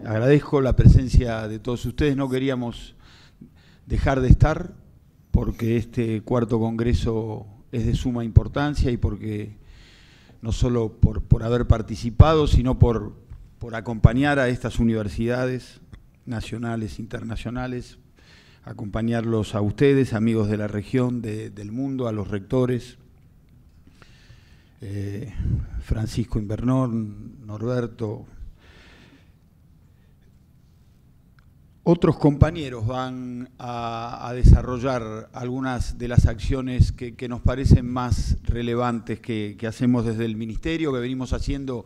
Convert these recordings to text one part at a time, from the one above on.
Agradezco la presencia de todos ustedes. No queríamos dejar de estar porque este cuarto congreso es de suma importancia y porque no solo por haber participado, sino por acompañar a estas universidades nacionales, internacionales, acompañarlos a ustedes, amigos de la región, del mundo, a los rectores, Francisco Invernón, Norberto. Otros compañeros van a desarrollar algunas de las acciones que nos parecen más relevantes que hacemos desde el Ministerio, que venimos haciendo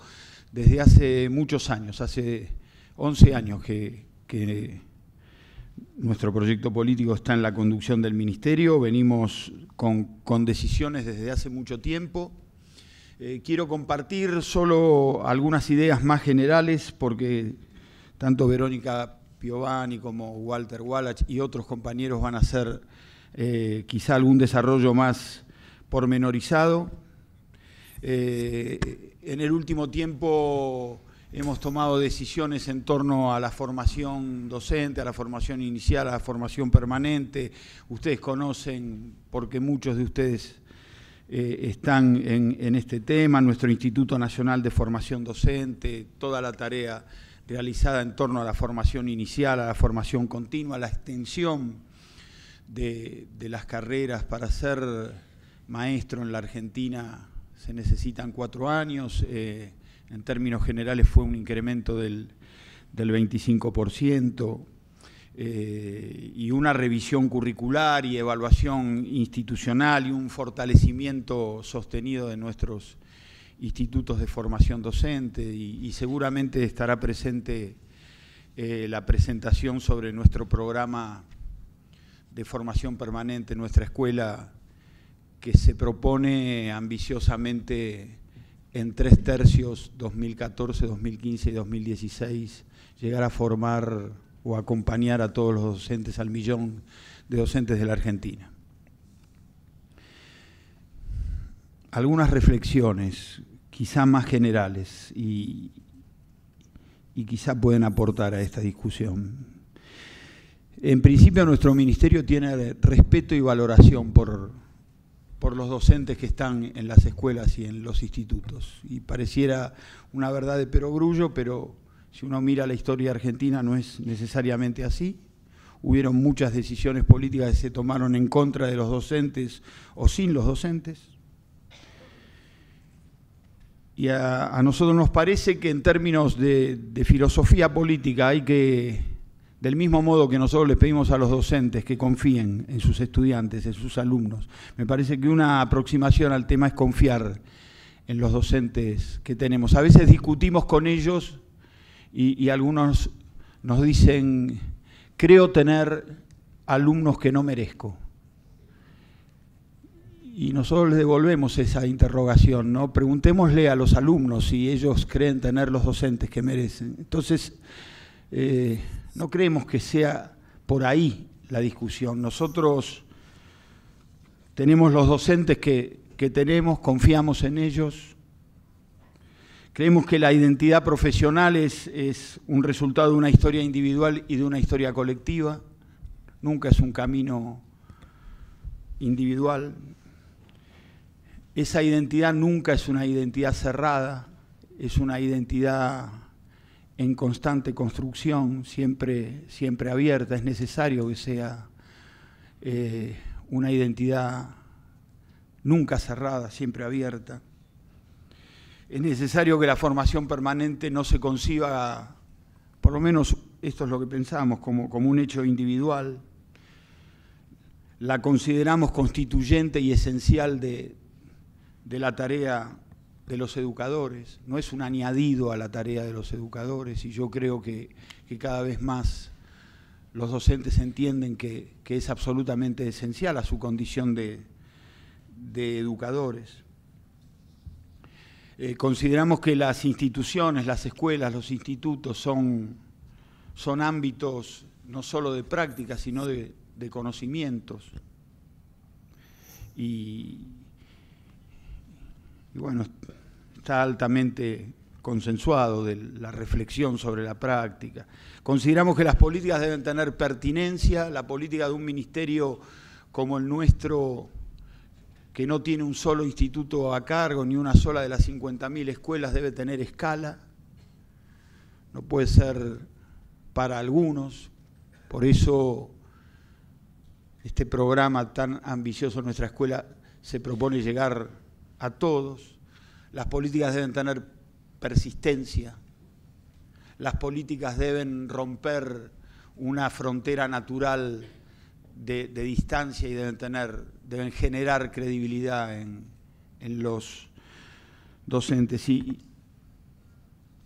desde hace muchos años, hace 11 años que nuestro proyecto político está en la conducción del Ministerio, venimos con decisiones desde hace mucho tiempo. Quiero compartir solo algunas ideas más generales porque tanto Verónica Piovani como Walter Wallach y otros compañeros van a hacer quizá algún desarrollo más pormenorizado. En el último tiempo hemos tomado decisiones en torno a la formación docente, a la formación inicial, a la formación permanente. Ustedes conocen, porque muchos de ustedes están en este tema, nuestro Instituto Nacional de Formación Docente, toda la tarea realizada en torno a la formación inicial, a la formación continua, a la extensión de las carreras. Para ser maestro en la Argentina se necesitan 4 años, en términos generales fue un incremento del 25%, y una revisión curricular y evaluación institucional y un fortalecimiento sostenido de nuestros institutos de formación docente y seguramente estará presente la presentación sobre nuestro programa de formación permanente, nuestra escuela, que se propone ambiciosamente en 3 tercios, 2014, 2015 y 2016, llegar a formar o acompañar a todos los docentes, al 1 millón de docentes de la Argentina. Algunas reflexiones, quizá más generales, y quizá pueden aportar a esta discusión. En principio, nuestro ministerio tiene respeto y valoración por los docentes que están en las escuelas y en los institutos. Y pareciera una verdad de perogrullo, pero si uno mira la historia argentina no es necesariamente así. Hubieron muchas decisiones políticas que se tomaron en contra de los docentes o sin los docentes. Y a nosotros nos parece que en términos de filosofía política hay que, del mismo modo que nosotros les pedimos a los docentes que confíen en sus estudiantes, en sus alumnos, me parece que una aproximación al tema es confiar en los docentes que tenemos. A veces discutimos con ellos y algunos nos dicen, creo tener alumnos que no merezco. Y nosotros les devolvemos esa interrogación, ¿no? Preguntémosle a los alumnos si ellos creen tener los docentes que merecen. Entonces, no creemos que sea por ahí la discusión. Nosotros tenemos los docentes que tenemos, confiamos en ellos. Creemos que la identidad profesional es un resultado de una historia individual y de una historia colectiva. Nunca es un camino individual. Esa identidad nunca es una identidad cerrada, es una identidad en constante construcción, siempre abierta. Es necesario que sea una identidad nunca cerrada, siempre abierta. Es necesario que la formación permanente no se conciba, por lo menos esto es lo que pensamos, como un hecho individual. La consideramos constituyente y esencial de la tarea de los educadores, no es un añadido a la tarea de los educadores, y yo creo que cada vez más los docentes entienden que es absolutamente esencial a su condición de educadores. Consideramos que las instituciones, las escuelas, los institutos son ámbitos no solo de práctica, sino de conocimientos. Y bueno, está altamente consensuado de la reflexión sobre la práctica. Consideramos que las políticas deben tener pertinencia. La política de un ministerio como el nuestro, que no tiene un solo instituto a cargo, ni una sola de las 50.000 escuelas, debe tener escala. No puede ser para algunos. Por eso este programa tan ambicioso en nuestra escuela se propone llegar a todos. Las políticas deben tener persistencia. Las políticas deben romper una frontera natural de distancia y deben generar credibilidad en los docentes. Y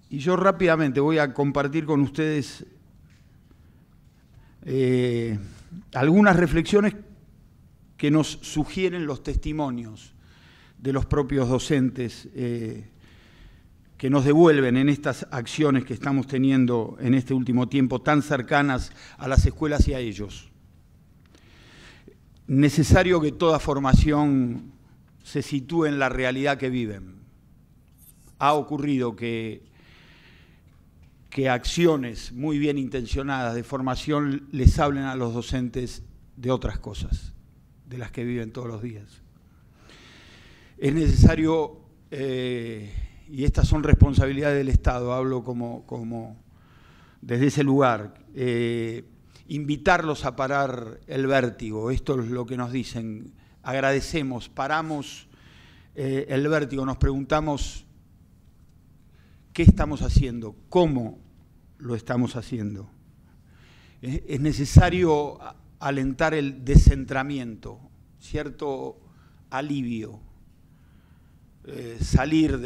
yo rápidamente voy a compartir con ustedes algunas reflexiones que nos sugieren los testimonios de los propios docentes que nos devuelven en estas acciones que estamos teniendo en este último tiempo tan cercanas a las escuelas y a ellos. Necesario que toda formación se sitúe en la realidad que viven. Ha ocurrido que acciones muy bien intencionadas de formación les hablen a los docentes de otras cosas, de las que viven todos los días. Es necesario, y estas son responsabilidades del Estado, hablo como desde ese lugar, invitarlos a parar el vértigo. Esto es lo que nos dicen. Agradecemos, paramos el vértigo, nos preguntamos qué estamos haciendo, cómo lo estamos haciendo. Es necesario alentar el descentramiento, cierto alivio, salir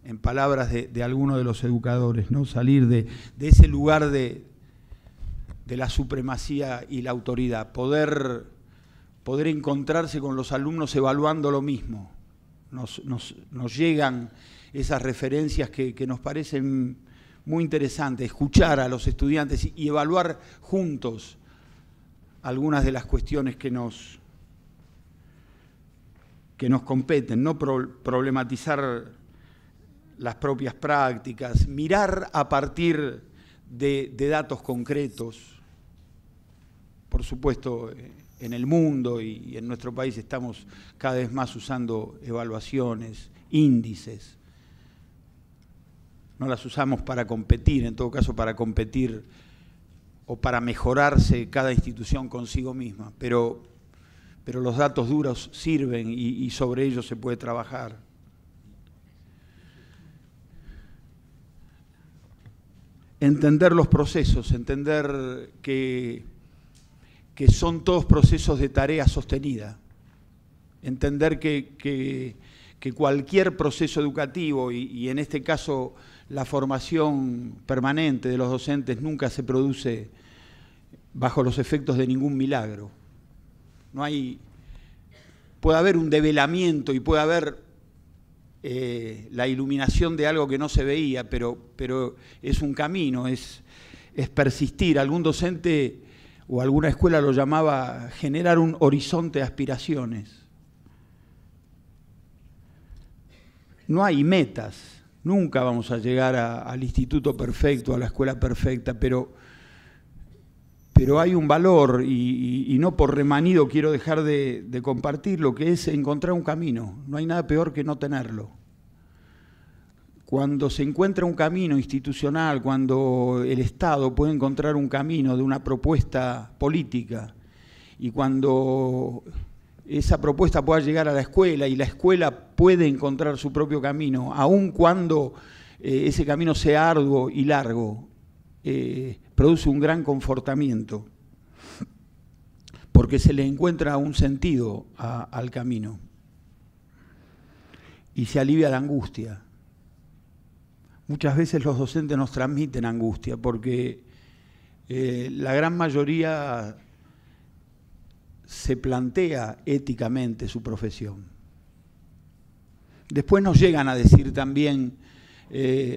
en palabras de algunos de los educadores, ¿no? Salir de ese lugar de la supremacía y la autoridad, poder encontrarse con los alumnos evaluando lo mismo. Nos llegan esas referencias que nos parecen muy interesantes, escuchar a los estudiantes y evaluar juntos algunas de las cuestiones que nos competen, no problematizar las propias prácticas, mirar a partir de datos concretos. Por supuesto, en el mundo y en nuestro país estamos cada vez más usando evaluaciones, índices. No las usamos para competir, en todo caso para competir o para mejorarse cada institución consigo misma, pero los datos duros sirven y sobre ellos se puede trabajar. Entender los procesos, entender que son todos procesos de tarea sostenida, entender que cualquier proceso educativo, y en este caso la formación permanente de los docentes, nunca se produce bajo los efectos de ningún milagro. Puede haber un develamiento y puede haber la iluminación de algo que no se veía, pero es un camino, es persistir. Algún docente o alguna escuela lo llamaba generar un horizonte de aspiraciones. No hay metas, nunca vamos a llegar al instituto perfecto, a la escuela perfecta, pero hay un valor y no por remanido quiero dejar de compartir lo que es encontrar un camino. No hay nada peor que no tenerlo. Cuando se encuentra un camino institucional, cuando el Estado puede encontrar un camino de una propuesta política y cuando esa propuesta pueda llegar a la escuela y la escuela puede encontrar su propio camino, aun cuando ese camino sea arduo y largo, produce un gran confortamiento, porque se le encuentra un sentido al camino y se alivia la angustia. Muchas veces los docentes nos transmiten angustia porque la gran mayoría se plantea éticamente su profesión. Después nos llegan a decir también,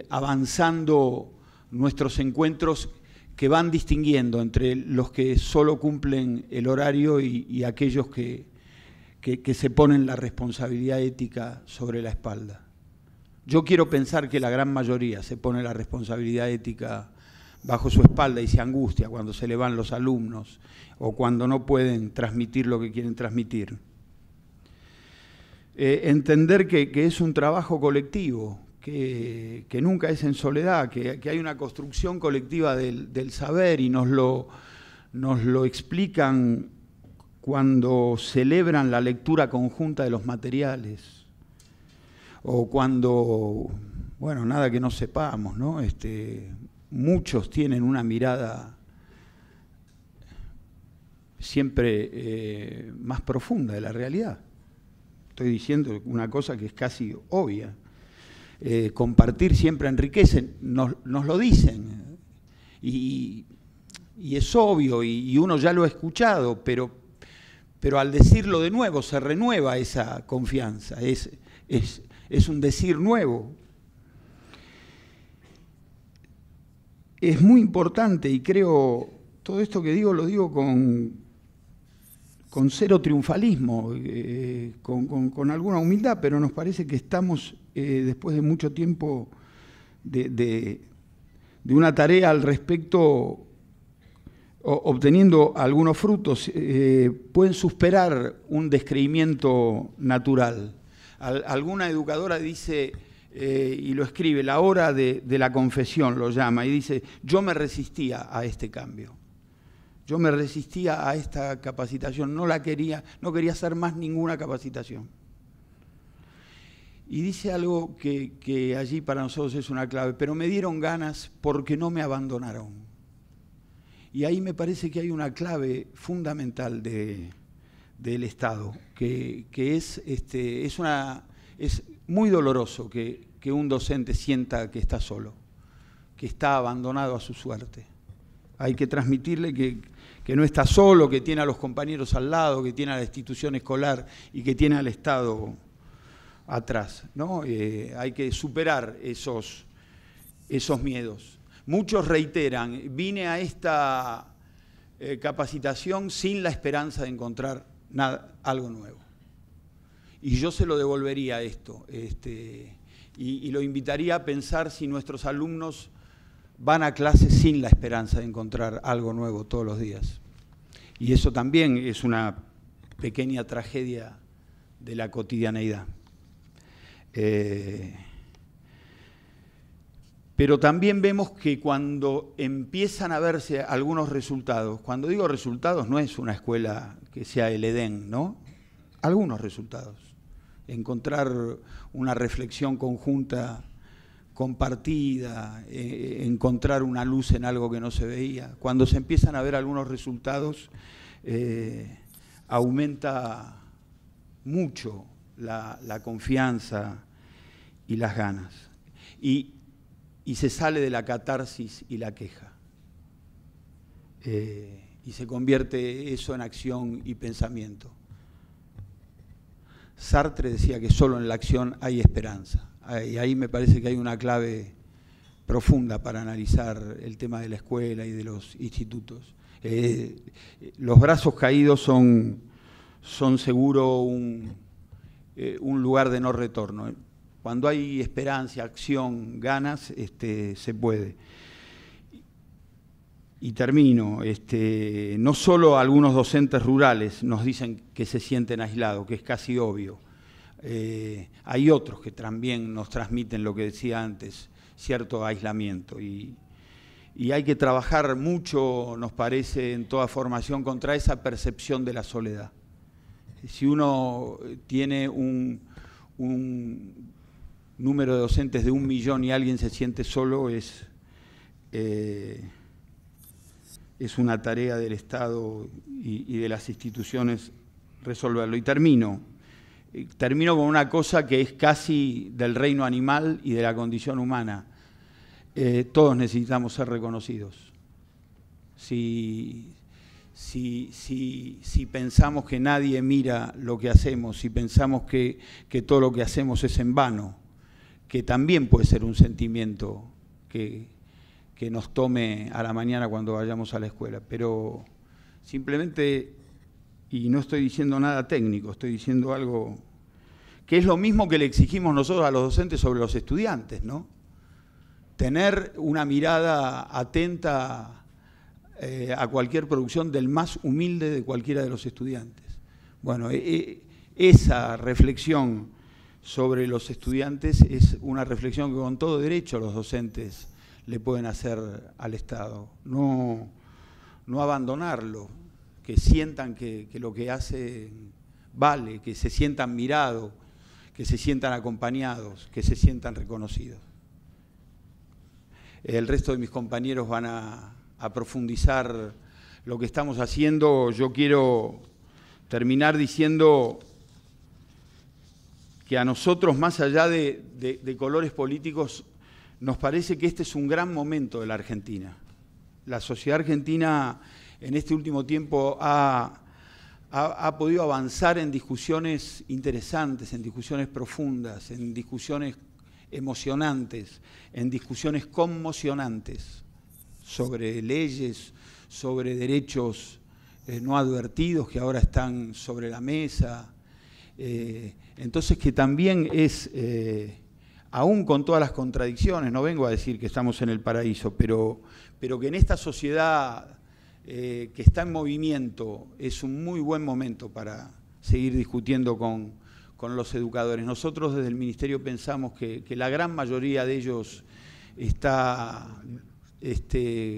avanzando nuestros encuentros, que van distinguiendo entre los que solo cumplen el horario y aquellos que se ponen la responsabilidad ética sobre la espalda. Yo quiero pensar que la gran mayoría se pone la responsabilidad ética bajo su espalda y se angustia cuando se le van los alumnos o cuando no pueden transmitir lo que quieren transmitir. Entender que es un trabajo colectivo, que nunca es en soledad, que hay una construcción colectiva del saber, y nos lo explican cuando celebran la lectura conjunta de los materiales, o cuando, bueno, nada que no sepamos, ¿no? Muchos tienen una mirada siempre más profunda de la realidad. Estoy diciendo una cosa que es casi obvia. Compartir siempre enriquece, nos lo dicen, y es obvio, y uno ya lo ha escuchado, pero al decirlo de nuevo se renueva esa confianza, es un decir nuevo. Es muy importante, y creo, todo esto que digo lo digo con cero triunfalismo, con alguna humildad, pero nos parece que estamos, después de mucho tiempo de una tarea al respecto, obteniendo algunos frutos, pueden superar un descreimiento natural. Alguna educadora dice, y lo escribe, la hora de la confesión lo llama, y dice: yo me resistía a este cambio. Yo me resistía a esta capacitación, no quería hacer más ninguna capacitación. Y dice algo que allí para nosotros es una clave: pero me dieron ganas porque no me abandonaron. Y ahí me parece que hay una clave fundamental del Estado, que es muy doloroso que un docente sienta que está solo, que está abandonado a su suerte. Hay que transmitirle que no está solo, que tiene a los compañeros al lado, que tiene a la institución escolar y que tiene al Estado atrás, ¿no? Hay que superar esos miedos. Muchos reiteran: vine a esta capacitación sin la esperanza de encontrar algo nuevo. Y yo se lo devolvería a esto, y lo invitaría a pensar si nuestros alumnos van a clase sin la esperanza de encontrar algo nuevo todos los días. Y eso también es una pequeña tragedia de la cotidianeidad. Pero también vemos que cuando empiezan a verse algunos resultados, cuando digo resultados no es una escuela que sea el Edén, ¿no? Algunos resultados. Encontrar una reflexión conjunta compartida, encontrar una luz en algo que no se veía. Cuando se empiezan a ver algunos resultados, aumenta mucho la confianza y las ganas. Y se sale de la catarsis y la queja. Y se convierte eso en acción y pensamiento. Sartre decía que solo en la acción hay esperanza. Y ahí me parece que hay una clave profunda para analizar el tema de la escuela y de los institutos. Los brazos caídos son seguro un lugar de no retorno. Cuando hay esperanza, acción, ganas, se puede. Y termino, no solo algunos docentes rurales nos dicen que se sienten aislados, que es casi obvio. Hay otros que también nos transmiten lo que decía antes, cierto aislamiento. Y hay que trabajar mucho, nos parece, en toda formación contra esa percepción de la soledad. Si uno tiene un número de docentes de 1 millón y alguien se siente solo, es una tarea del Estado y de las instituciones resolverlo. Y termino con una cosa que es casi del reino animal y de la condición humana. Todos necesitamos ser reconocidos. Si pensamos que nadie mira lo que hacemos, si pensamos que todo lo que hacemos es en vano, que también puede ser un sentimiento que nos tome a la mañana cuando vayamos a la escuela, pero simplemente, y no estoy diciendo nada técnico, estoy diciendo algo que es lo mismo que le exigimos nosotros a los docentes sobre los estudiantes, ¿no? Tener una mirada atenta a cualquier producción del más humilde de cualquiera de los estudiantes. Bueno, esa reflexión sobre los estudiantes es una reflexión que con todo derecho los docentes le pueden hacer al Estado. No abandonarlo, que sientan que lo que hacen vale, que se sientan mirados, que se sientan acompañados, que se sientan reconocidos. El resto de mis compañeros van a profundizar lo que estamos haciendo. Yo quiero terminar diciendo que a nosotros, más allá de colores políticos, nos parece que este es un gran momento de la Argentina. La sociedad argentina en este último tiempo ha podido avanzar en discusiones interesantes, en discusiones profundas, en discusiones emocionantes, en discusiones conmocionantes sobre leyes, sobre derechos no advertidos que ahora están sobre la mesa. Entonces que también es, aún con todas las contradicciones, no vengo a decir que estamos en el paraíso, pero que en esta sociedad que está en movimiento es un muy buen momento para seguir discutiendo con los educadores. Nosotros desde el Ministerio pensamos que la gran mayoría de ellos está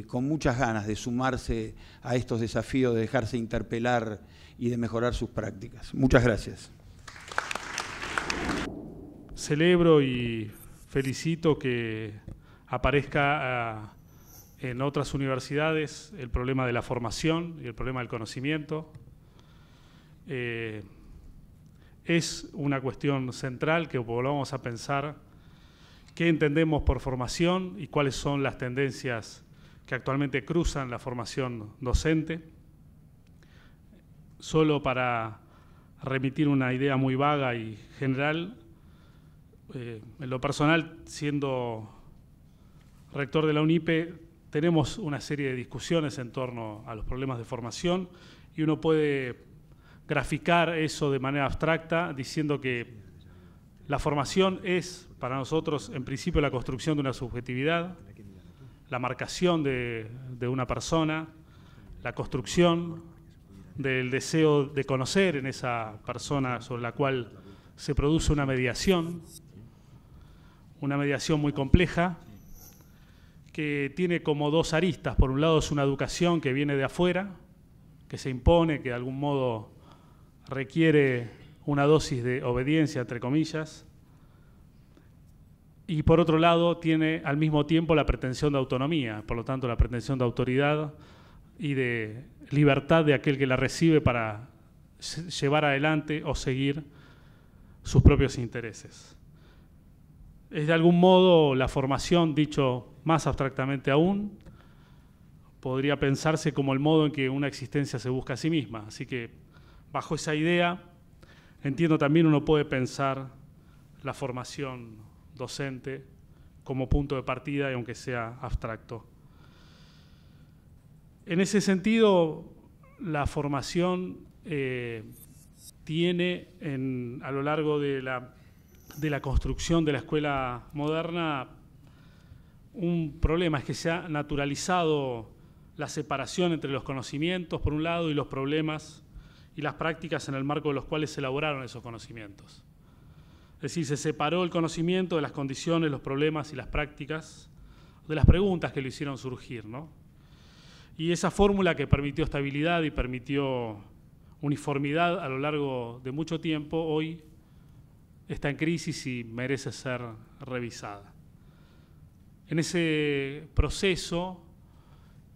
con muchas ganas de sumarse a estos desafíos, de dejarse interpelar y de mejorar sus prácticas. Muchas gracias. Celebro y felicito que aparezca en otras universidades el problema de la formación y el problema del conocimiento. Es una cuestión central que volvamos a pensar qué entendemos por formación y cuáles son las tendencias que actualmente cruzan la formación docente. Solo para remitir una idea muy vaga y general, en lo personal, siendo rector de la UNIPE, tenemos una serie de discusiones en torno a los problemas de formación y uno puede graficar eso de manera abstracta diciendo que la formación es para nosotros en principio la construcción de una subjetividad, la marcación de una persona, la construcción del deseo de conocer en esa persona sobre la cual se produce una mediación muy compleja que tiene como dos aristas. Por un lado es una educación que viene de afuera, que se impone, que de algún modo requiere una dosis de obediencia, entre comillas, y por otro lado tiene al mismo tiempo la pretensión de autonomía, por lo tanto la pretensión de autoridad y de libertad de aquel que la recibe para llevar adelante o seguir sus propios intereses. Es de algún modo la formación, dicho más abstractamente aún, podría pensarse como el modo en que una existencia se busca a sí misma. Así que bajo esa idea, entiendo también uno puede pensar la formación docente como punto de partida, y aunque sea abstracto. En ese sentido, la formación tiene a lo largo de la construcción de la escuela moderna un problema, es que se ha naturalizado la separación entre los conocimientos, por un lado, y los problemas y las prácticas en el marco de los cuales se elaboraron esos conocimientos. Es decir, se separó el conocimiento de las condiciones, los problemas y las prácticas, de las preguntas que lo hicieron surgir, ¿no? Y esa fórmula que permitió estabilidad y permitió uniformidad a lo largo de mucho tiempo, hoy está en crisis y merece ser revisada. En ese proceso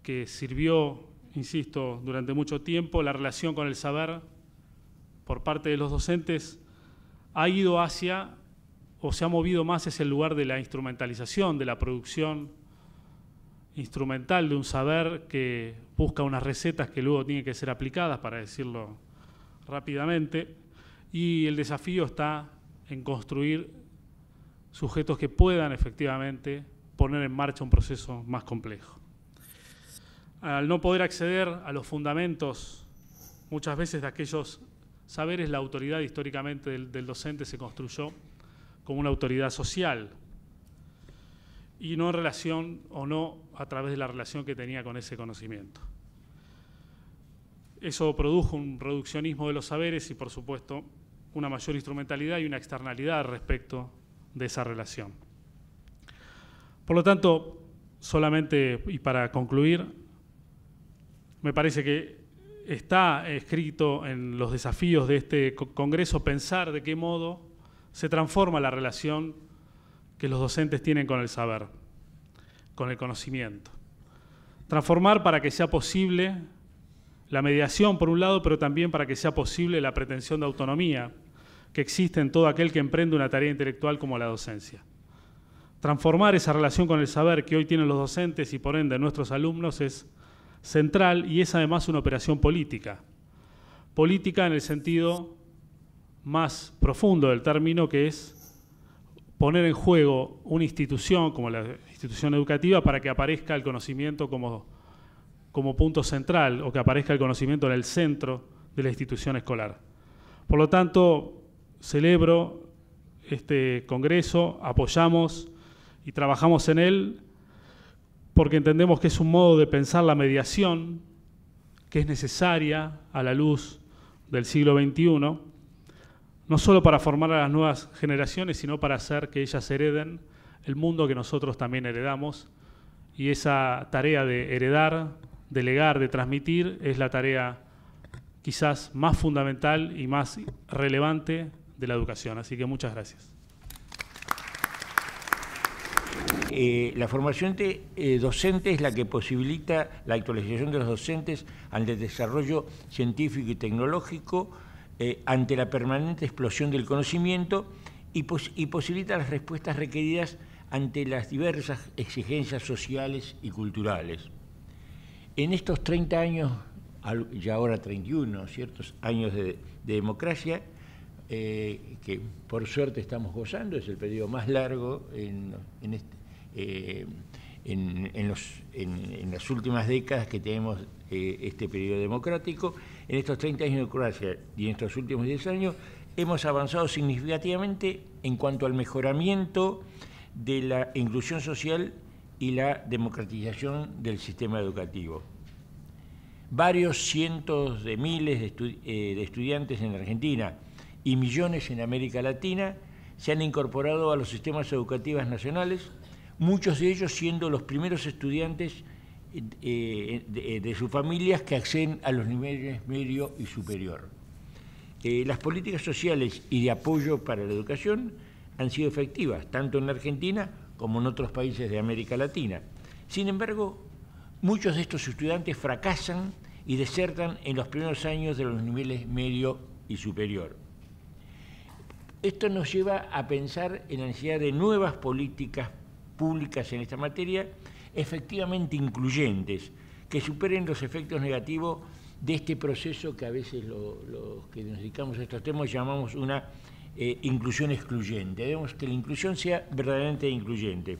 que sirvió, insisto, durante mucho tiempo, la relación con el saber por parte de los docentes ha ido hacia, o se ha movido más hacia el lugar de la instrumentalización, de la producción instrumental de un saber que busca unas recetas que luego tienen que ser aplicadas, para decirlo rápidamente, y el desafío está en construir sujetos que puedan efectivamente poner en marcha un proceso más complejo. Al no poder acceder a los fundamentos muchas veces de aquellos saberes, la autoridad históricamente del docente se construyó como una autoridad social y no en relación o no a través de la relación que tenía con ese conocimiento. Eso produjo un reduccionismo de los saberes y, por supuesto, una mayor instrumentalidad y una externalidad respecto de esa relación. Por lo tanto, solamente y para concluir, me parece que está escrito en los desafíos de este Congreso pensar de qué modo se transforma la relación que los docentes tienen con el saber, con el conocimiento. Transformar para que sea posible la mediación por un lado, pero también para que sea posible la pretensión de autonomía que existe en todo aquel que emprende una tarea intelectual como la docencia. Transformar esa relación con el saber que hoy tienen los docentes y por ende nuestros alumnos es central y es además una operación política. Política en el sentido más profundo del término, que es poner en juego una institución como la institución educativa para que aparezca el conocimiento como punto central o que aparezca el conocimiento en el centro de la institución escolar. Por lo tanto, celebro este Congreso, apoyamos y trabajamos en él porque entendemos que es un modo de pensar la mediación que es necesaria a la luz del siglo XXI, no solo para formar a las nuevas generaciones, sino para hacer que ellas hereden el mundo que nosotros también heredamos. Y esa tarea de heredar, de legar, de transmitir, es la tarea quizás más fundamental y más relevante de la educación. Así que muchas gracias. La formación docente es la que posibilita la actualización de los docentes ante el desarrollo científico y tecnológico, ante la permanente explosión del conocimiento y posibilita las respuestas requeridas ante las diversas exigencias sociales y culturales. En estos 30 años, ya ahora 31, ciertos años de democracia, que por suerte estamos gozando, es el periodo más largo en las últimas décadas que tenemos este periodo democrático. En estos 30 años de democracia y en estos últimos 10 años hemos avanzado significativamente en cuanto al mejoramiento de la inclusión social y la democratización del sistema educativo. Varios cientos de miles de estudiantes en Argentina y millones en América Latina se han incorporado a los sistemas educativos nacionales, muchos de ellos siendo los primeros estudiantes de sus familias que acceden a los niveles medio y superior. Las políticas sociales y de apoyo para la educación han sido efectivas, tanto en Argentina como en otros países de América Latina. Sin embargo, muchos de estos estudiantes fracasan y desertan en los primeros años de los niveles medio y superior. Esto nos lleva a pensar en la necesidad de nuevas políticas públicas en esta materia, efectivamente incluyentes, que superen los efectos negativos de este proceso que a veces los que nos dedicamos a estos temas llamamos una inclusión excluyente. Debemos que la inclusión sea verdaderamente incluyente.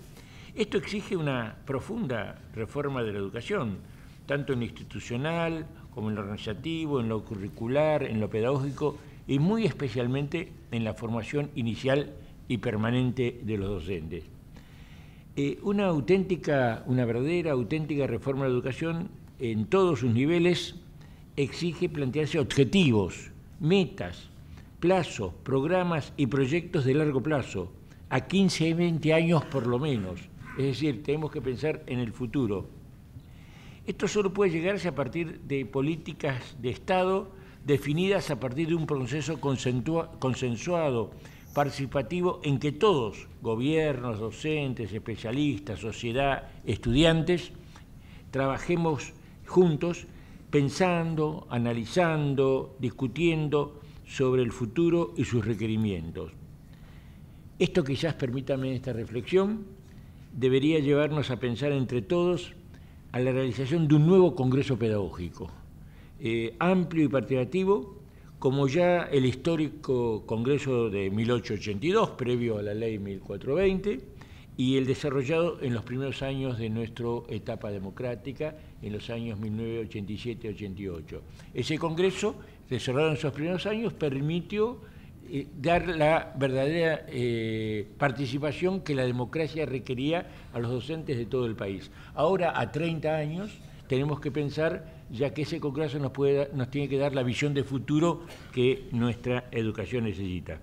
Esto exige una profunda reforma de la educación, tanto en lo institucional como en lo organizativo, en lo curricular, en lo pedagógico y muy especialmente en la formación inicial y permanente de los docentes. Una verdadera, auténtica reforma de la educación en todos sus niveles exige plantearse objetivos, metas, plazos, programas y proyectos de largo plazo, a 15 y 20 años por lo menos. Es decir, tenemos que pensar en el futuro. Esto solo puede llegarse a partir de políticas de Estado definidas a partir de un proceso consensuado, participativo, en que todos, gobiernos, docentes, especialistas, sociedad, estudiantes, trabajemos juntos pensando, analizando, discutiendo sobre el futuro y sus requerimientos. Esto quizás, permítame esta reflexión, debería llevarnos a pensar entre todos a la realización de un nuevo Congreso Pedagógico, amplio y participativo, como ya el histórico Congreso de 1882, previo a la Ley 1420, y el desarrollado en los primeros años de nuestra etapa democrática, en los años 1987-88. Ese Congreso desarrollado en esos primeros años permitió dar la verdadera participación que la democracia requería a los docentes de todo el país. Ahora, a 30 años, tenemos que pensar ya que ese Congreso nos tiene que dar la visión de futuro que nuestra educación necesita.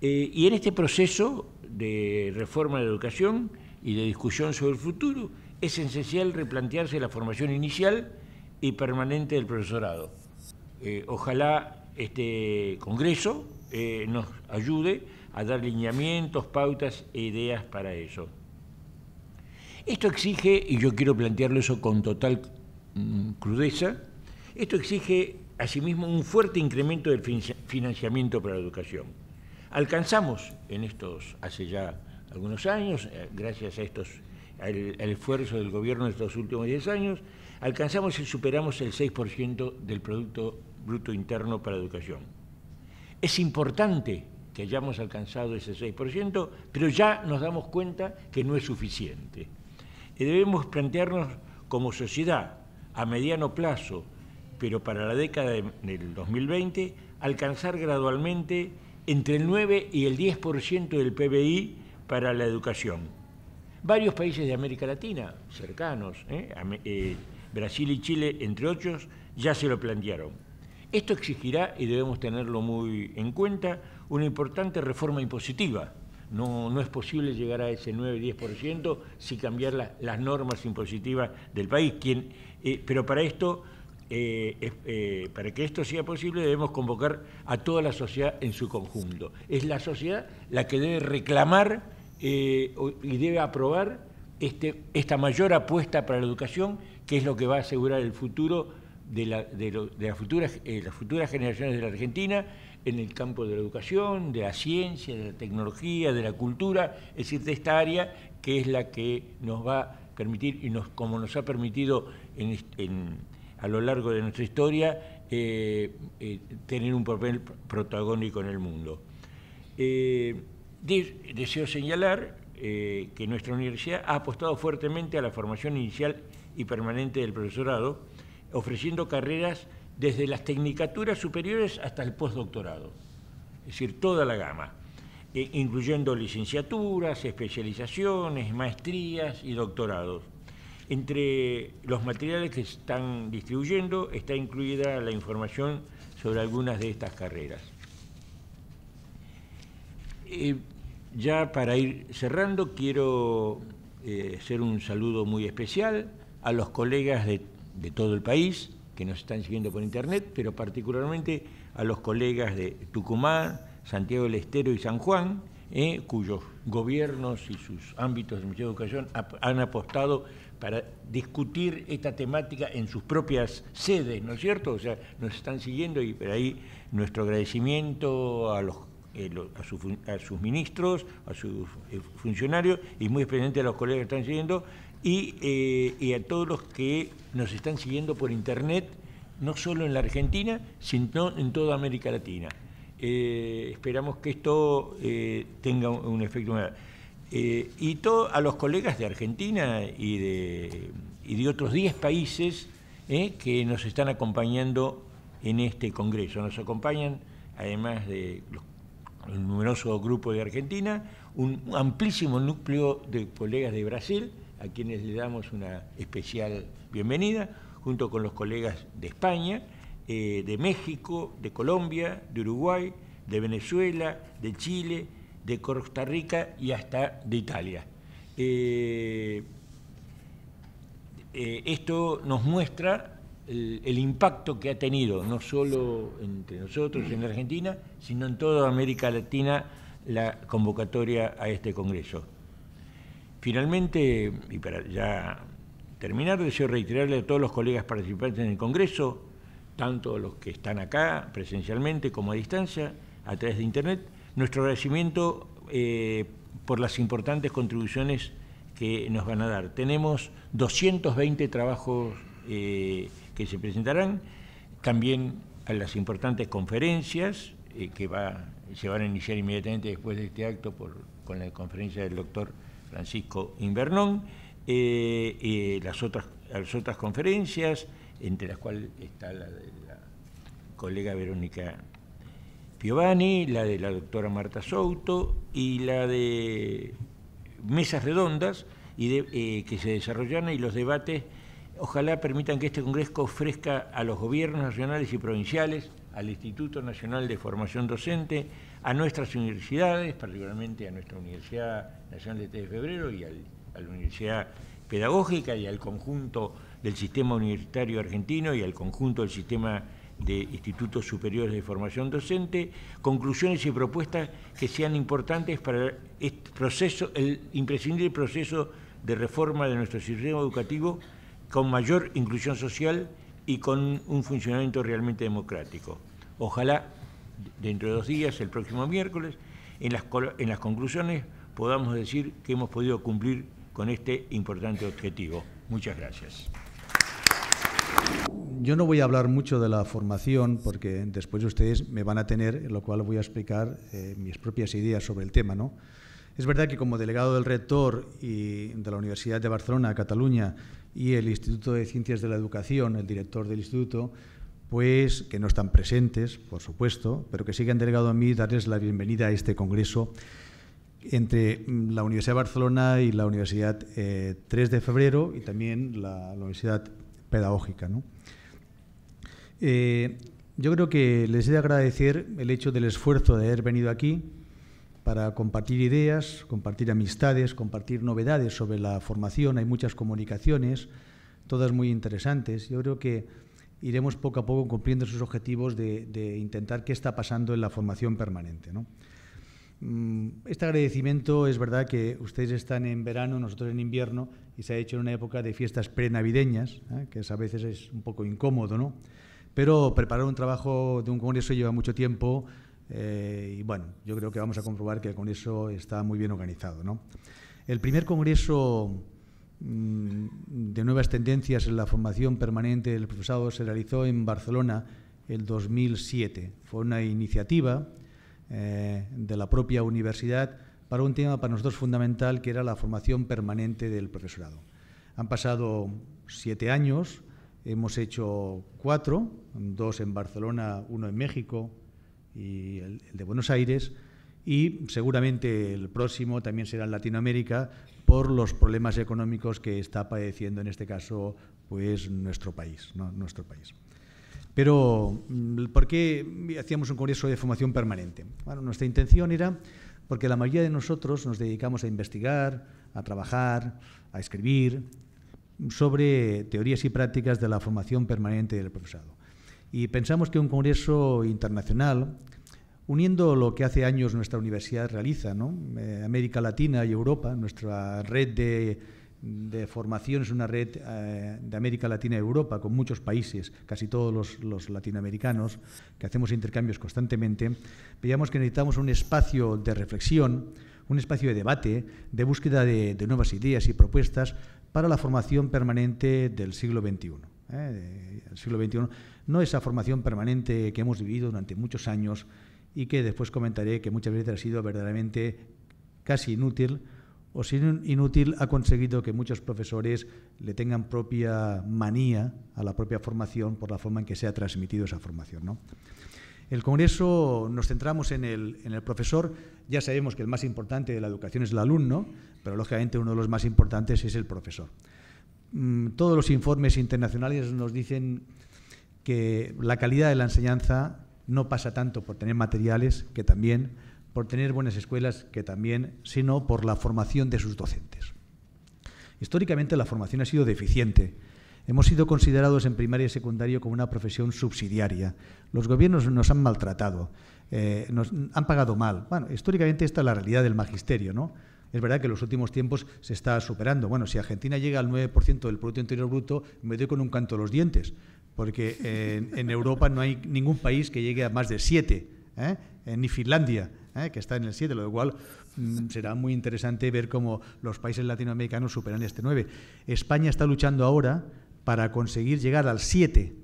Y en este proceso de reforma de la educación y de discusión sobre el futuro, es esencial replantearse la formación inicial y permanente del profesorado. Ojalá este Congreso nos ayude a dar lineamientos, pautas e ideas para eso. Esto exige, y yo quiero plantearlo eso con total crudeza, esto exige asimismo un fuerte incremento del financiamiento para la educación. Alcanzamos en estos, hace ya algunos años, gracias a al esfuerzo del gobierno de estos últimos 10 años, alcanzamos y superamos el 6% del Producto Bruto Interno para la educación. Es importante que hayamos alcanzado ese 6%, pero ya nos damos cuenta que no es suficiente. Debemos plantearnos como sociedad, a mediano plazo, pero para la década del 2020, alcanzar gradualmente entre el 9 y el 10% del PBI para la educación. Varios países de América Latina, cercanos, Brasil y Chile, entre otros, ya se lo plantearon. Esto exigirá, y debemos tenerlo muy en cuenta, una importante reforma impositiva. No es posible llegar a ese 9-10% sin cambiar las normas impositivas del país. Pero para esto, para que esto sea posible, debemos convocar a toda la sociedad en su conjunto. Es la sociedad la que debe reclamar y debe aprobar esta mayor apuesta para la educación, que es lo que va a asegurar el futuro de las futuras generaciones de la Argentina en el campo de la educación, de la ciencia, de la tecnología, de la cultura, es decir, de esta área que es la que nos va a permitir, como nos ha permitido a lo largo de nuestra historia, tener un papel protagónico en el mundo. Deseo señalar que nuestra universidad ha apostado fuertemente a la formación inicial y permanente del profesorado, ofreciendo carreras desde las tecnicaturas superiores hasta el postdoctorado, es decir, toda la gama, incluyendo licenciaturas, especializaciones, maestrías y doctorados. Entre los materiales que se están distribuyendo está incluida la información sobre algunas de estas carreras. Ya para ir cerrando, quiero hacer un saludo muy especial a los colegas de todo el país que nos están siguiendo por internet, pero particularmente a los colegas de Tucumán, Santiago del Estero y San Juan, cuyos gobiernos y sus ámbitos de Ministerio de Educación han apostado para discutir esta temática en sus propias sedes, ¿no es cierto? O sea, nos están siguiendo y por ahí nuestro agradecimiento a sus ministros, a sus funcionarios y muy especialmente a los colegas que están siguiendo y a todos los que nos están siguiendo por internet, no solo en la Argentina, sino en toda América Latina. Esperamos que esto tenga un efecto mayor. Y a los colegas de Argentina y de otros 10 países que nos están acompañando en este Congreso. Nos acompañan, además de el numeroso grupo de Argentina, un amplísimo núcleo de colegas de Brasil, a quienes le damos una especial bienvenida, junto con los colegas de España, de México, de Colombia, de Uruguay, de Venezuela, de Chile, de Costa Rica y hasta de Italia. Esto nos muestra el impacto que ha tenido, no solo entre nosotros en la Argentina, sino en toda América Latina, la convocatoria a este Congreso. Finalmente, y para ya terminar, deseo reiterarle a todos los colegas participantes en el Congreso, tanto los que están acá presencialmente como a distancia, a través de Internet, nuestro agradecimiento por las importantes contribuciones que nos van a dar. Tenemos 220 trabajos que se presentarán, también a las importantes conferencias que se van a iniciar inmediatamente después de este acto con la conferencia del doctor Francisco Invernón, las otras conferencias, entre las cuales está la de la colega Verónica Piovani, la de la doctora Marta Souto y la de mesas redondas que se desarrollaron, y los debates ojalá permitan que este Congreso ofrezca a los gobiernos nacionales y provinciales, al Instituto Nacional de Formación Docente, a nuestras universidades, particularmente a nuestra Universidad Nacional de 3 de Febrero y a la Universidad Pedagógica y al conjunto del sistema universitario argentino y al conjunto del sistema de institutos superiores de formación docente, conclusiones y propuestas que sean importantes para este proceso, el imprescindible proceso de reforma de nuestro sistema educativo, con mayor inclusión social y con un funcionamiento realmente democrático. Ojalá dentro de 2 días, el próximo miércoles, en las conclusiones podamos decir que hemos podido cumplir con este importante objetivo. Muchas gracias. Yo no voy a hablar mucho de la formación porque después ustedes me van a tener, en lo cual voy a explicar mis propias ideas sobre el tema, ¿no? Es verdad que como delegado del rector y de la Universidad de Barcelona, Cataluña, y el Instituto de Ciencias de la Educación, el director del instituto, pues que no están presentes, por supuesto, pero que sí que han delegado a mí darles la bienvenida a este congreso entre la Universidad de Barcelona y la Universidad 3 de Febrero y también la Universidad Pedagógica, ¿no? Yo creo que les he de agradecer el hecho del esfuerzo de haber venido aquí para compartir ideas, compartir amistades, compartir novedades sobre la formación. Hay muchas comunicaciones, todas muy interesantes. Yo creo que iremos poco a poco cumpliendo esos objetivos de intentar qué está pasando en la formación permanente, ¿no? Este agradecimiento es verdad que ustedes están en verano, nosotros en invierno, y se ha hecho en una época de fiestas prenavideñas, que a veces es un poco incómodo, ¿no? Pero preparar un trabajo de un congreso lleva mucho tiempo y bueno, yo creo que vamos a comprobar que el congreso está muy bien organizado, ¿no? El primer congreso de nuevas tendencias en la formación permanente del profesorado se realizó en Barcelona el 2007. Fue una iniciativa de la propia universidad para un tema para nosotros fundamental, que era la formación permanente del profesorado. Han pasado 7 años, hemos hecho 4, 2 en Barcelona, 1 en México y el de Buenos Aires, y seguramente el próximo también será en Latinoamérica por los problemas económicos que está padeciendo en este caso pues nuestro país, ¿no? Nuestro país. Pero, ¿por qué hacíamos un congreso de formación permanente? Bueno, nuestra intención era porque la mayoría de nosotros nos dedicamos a investigar, a trabajar, a escribir sobre teorías y prácticas de la formación permanente del profesorado. Y pensamos que un congreso internacional, uniendo lo que hace años nuestra universidad realiza, ¿no? América Latina y Europa, nuestra red de formación es una red de América Latina y Europa, con muchos países, casi todos los latinoamericanos, que hacemos intercambios constantemente. Veíamos que necesitamos un espacio de reflexión, un espacio de debate, de búsqueda de nuevas ideas y propuestas para la formación permanente del siglo XXI. El siglo XXI, no esa formación permanente que hemos vivido durante muchos años y que después comentaré que muchas veces ha sido verdaderamente casi inútil, o si inútil ha conseguido que muchos profesores le tengan propia manía a la propia formación por la forma en que se ha transmitido esa formación, ¿no? El congreso nos centramos en el profesor. Ya sabemos que el más importante de la educación es el alumno, pero lógicamente uno de los más importantes es el profesor. Todos los informes internacionales nos dicen que la calidad de la enseñanza no pasa tanto por tener materiales, que también, por tener buenas escuelas, que también, sino por la formación de sus docentes. Históricamente la formación ha sido deficiente. Hemos sido considerados en primaria y secundaria como una profesión subsidiaria. Los gobiernos nos han maltratado, nos han pagado mal. Bueno, históricamente esta es la realidad del magisterio, ¿no? Es verdad que en los últimos tiempos se está superando. Bueno, si Argentina llega al 9% del Producto Interior Bruto, me doy con un canto a los dientes, porque en Europa no hay ningún país que llegue a más de 7, ni Finlandia, que está en el 7, lo cual será muy interesante ver cómo los países latinoamericanos superan este 9. España está luchando ahora para conseguir llegar al 7,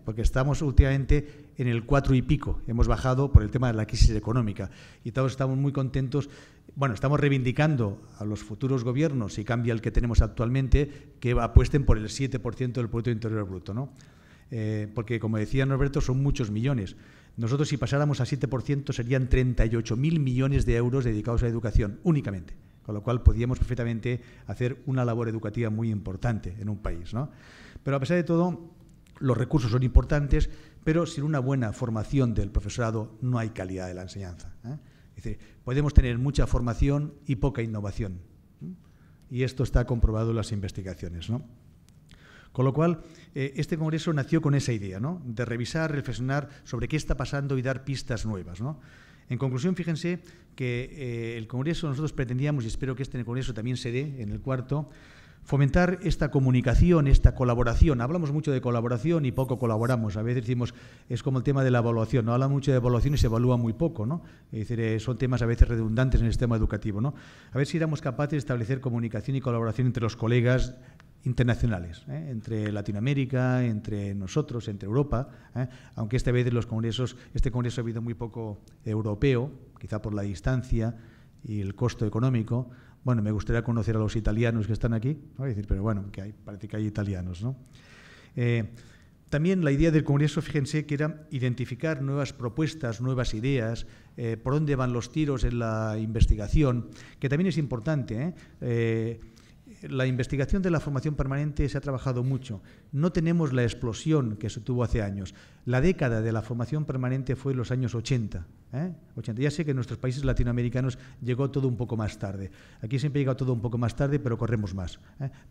porque estamos últimamente en el 4 y pico. Hemos bajado por el tema de la crisis económica y todos estamos muy contentos. Bueno, estamos reivindicando a los futuros gobiernos, si cambia el que tenemos actualmente, que apuesten por el 7% del Producto Interior Bruto, ¿no? porque, como decía Norberto, son muchos millones. Nosotros, si pasáramos a 7%, serían 38.000 millones de euros dedicados a la educación, únicamente. Con lo cual, podríamos perfectamente hacer una labor educativa muy importante en un país, ¿no? Pero, a pesar de todo, los recursos son importantes, pero sin una buena formación del profesorado no hay calidad de la enseñanza, ¿eh? Es decir, podemos tener mucha formación y poca innovación, ¿eh? Y esto está comprobado en las investigaciones, ¿no? Con lo cual, este congreso nació con esa idea, ¿no? De revisar, reflexionar sobre qué está pasando y dar pistas nuevas, ¿no? En conclusión, fíjense que el congreso nosotros pretendíamos, y espero que este congreso también se dé en el cuarto, fomentar esta comunicación, esta colaboración. Hablamos mucho de colaboración y poco colaboramos. A veces decimos, es como el tema de la evaluación, no habla mucho de evaluación y se evalúa muy poco, ¿no? Es decir, son temas a veces redundantes en el sistema educativo, ¿no? A ver si éramos capaces de establecer comunicación y colaboración entre los colegas internacionales, entre Latinoamérica, entre nosotros, entre Europa, aunque esta vez este congreso ha habido muy poco europeo, quizá por la distancia y el costo económico. Bueno, me gustaría conocer a los italianos que están aquí, ¿no? Decir, pero bueno, parece que hay italianos, ¿no? También la idea del congreso, fíjense, que era identificar nuevas propuestas, nuevas ideas, por dónde van los tiros en la investigación, que también es importante, La investigación de la formación permanente se ha trabajado mucho. No tenemos la explosión que se tuvo hace años. La década de la formación permanente fue en los años 80. 80. Ya sé que en nuestros países latinoamericanos llegó todo un poco más tarde. Aquí siempre llega todo un poco más tarde, pero corremos más.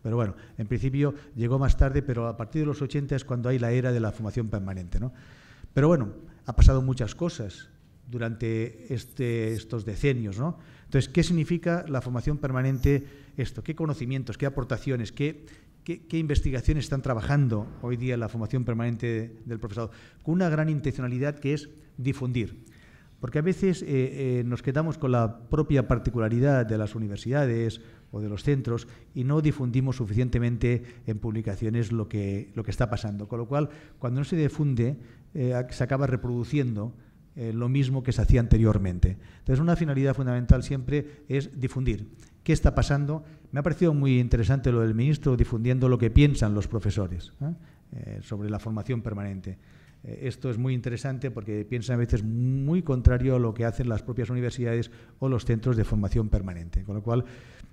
Pero bueno, en principio llegó más tarde, pero a partir de los 80 es cuando hay la era de la formación permanente, ¿no? Pero bueno, ha pasado muchas cosas durante estos decenios, ¿no? Entonces, ¿qué significa la formación permanente esto? ¿Qué conocimientos, qué aportaciones, qué investigaciones están trabajando hoy día en la formación permanente del profesorado? Con una gran intencionalidad que es difundir. Porque a veces nos quedamos con la propia particularidad de las universidades o de los centros y no difundimos suficientemente en publicaciones lo que está pasando. Con lo cual, cuando no se difunde, se acaba reproduciendo lo mismo que se hacía anteriormente. Entonces, una finalidad fundamental siempre es difundir. ¿Qué está pasando? Me ha parecido muy interesante lo del ministro difundiendo lo que piensan los profesores sobre la formación permanente. Esto es muy interesante porque piensan a veces muy contrario a lo que hacen las propias universidades o los centros de formación permanente. Con lo cual,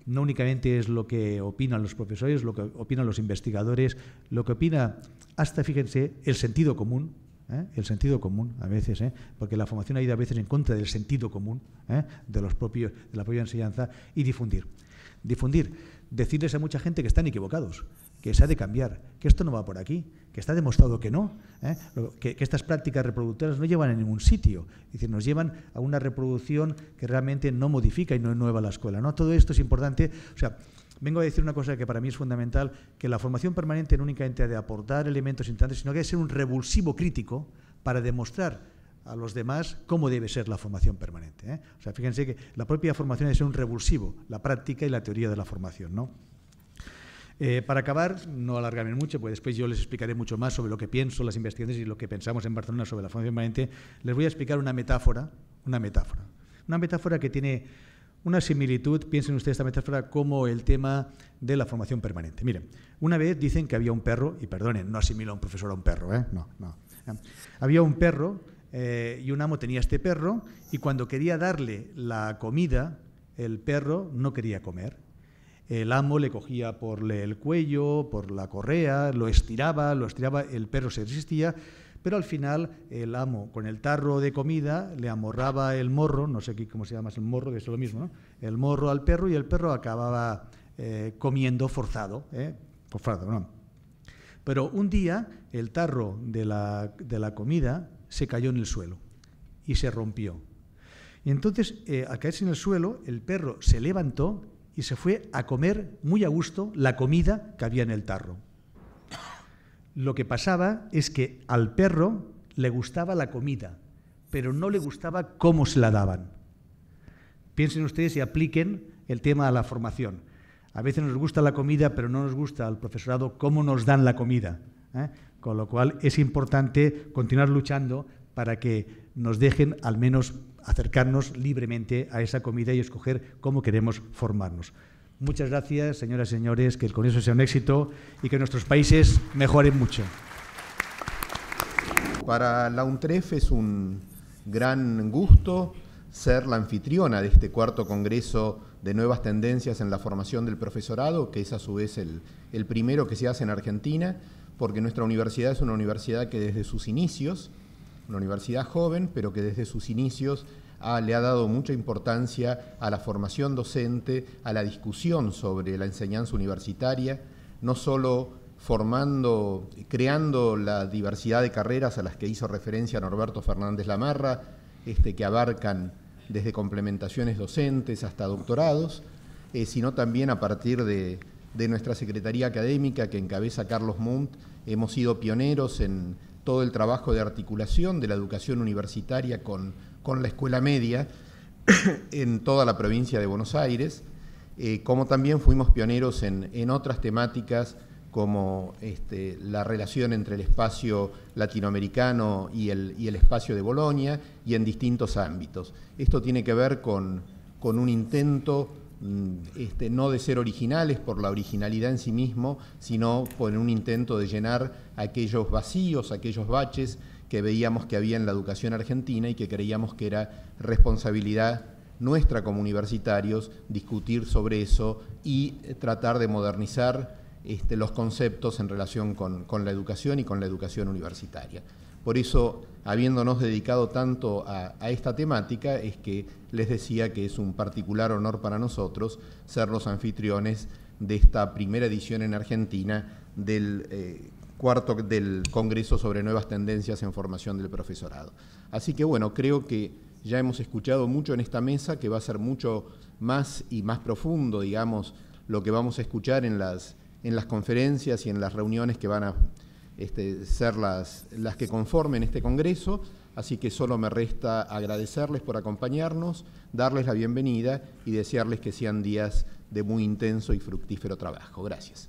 no únicamente es lo que opinan los profesores, lo que opinan los investigadores, lo que opina hasta, fíjense, el sentido común. El sentido común, a veces, porque la formación ha ido a veces en contra del sentido común de la propia enseñanza, y difundir. Decirles a mucha gente que están equivocados, que se ha de cambiar, que esto no va por aquí, que está demostrado que no, que estas prácticas reproductoras no llevan a ningún sitio, es decir, nos llevan a una reproducción que realmente no modifica y no nueva la escuela, ¿no? Todo esto es importante, o sea, vengo a decir una cosa que para mí es fundamental, que la formación permanente no únicamente ha de aportar elementos interesantes, sino que ha de ser un revulsivo crítico para demostrar a los demás cómo debe ser la formación permanente, O sea, fíjense que la propia formación ha de ser un revulsivo, la práctica y la teoría de la formación, ¿no? Para acabar, no alargarme mucho, porque después yo les explicaré mucho más sobre lo que pienso, las investigaciones y lo que pensamos en Barcelona sobre la formación permanente. Les voy a explicar una metáfora que tiene una similitud, piensen ustedes esta metáfora, como el tema de la formación permanente. Miren, una vez dicen que había un perro, y perdonen, no asimilo a un profesor a un perro, no. Había un perro y un amo tenía este perro, y cuando quería darle la comida, el perro no quería comer. El amo le cogía por el cuello, por la correa, lo estiraba, el perro se resistía, pero al final el amo con el tarro de comida le amorraba el morro, no sé cómo se llama el morro, que es lo mismo, ¿no? El morro al perro, y el perro acababa comiendo forzado, ¿no? Pero un día el tarro de la comida se cayó en el suelo y se rompió. Y entonces, al caerse en el suelo, el perro se levantó y se fue a comer muy a gusto la comida que había en el tarro. Lo que pasaba es que al perro le gustaba la comida, pero no le gustaba cómo se la daban. Piensen ustedes y apliquen el tema a la formación. A veces nos gusta la comida, pero no nos gusta al profesorado cómo nos dan la comida, Con lo cual es importante continuar luchando para que nos dejen al menos acercarnos libremente a esa comida y escoger cómo queremos formarnos. Muchas gracias, señoras y señores, que el congreso sea un éxito y que nuestros países mejoren mucho. Para la UNTREF es un gran gusto ser la anfitriona de este cuarto Congreso de Nuevas Tendencias en la Formación del Profesorado, que es a su vez el primero que se hace en Argentina, porque nuestra universidad es una universidad que desde sus inicios, una universidad joven, pero que desde sus inicios le ha dado mucha importancia a la formación docente, a la discusión sobre la enseñanza universitaria, no solo creando la diversidad de carreras a las que hizo referencia Norberto Fernández Lamarra, que abarcan desde complementaciones docentes hasta doctorados, sino también a partir de nuestra Secretaría Académica que encabeza Carlos Munt, hemos sido pioneros en todo el trabajo de articulación de la educación universitaria con la escuela media en toda la provincia de Buenos Aires, como también fuimos pioneros en otras temáticas como la relación entre el espacio latinoamericano y el espacio de Bolonia, y en distintos ámbitos. Esto tiene que ver con un intento no de ser originales por la originalidad en sí mismo, sino por un intento de llenar aquellos vacíos, aquellos baches que veíamos que había en la educación argentina y que creíamos que era responsabilidad nuestra como universitarios discutir sobre eso y tratar de modernizar los conceptos en relación con la educación y con la educación universitaria. Por eso, habiéndonos dedicado tanto a esta temática, es que les decía que es un particular honor para nosotros ser los anfitriones de esta primera edición en Argentina del Congreso sobre Nuevas Tendencias en Formación del Profesorado. Así que bueno, creo que ya hemos escuchado mucho en esta mesa, que va a ser mucho más y más profundo, digamos, lo que vamos a escuchar en las conferencias y en las reuniones que van a ser las que conformen este Congreso, así que solo me resta agradecerles por acompañarnos, darles la bienvenida y desearles que sean días de muy intenso y fructífero trabajo. Gracias.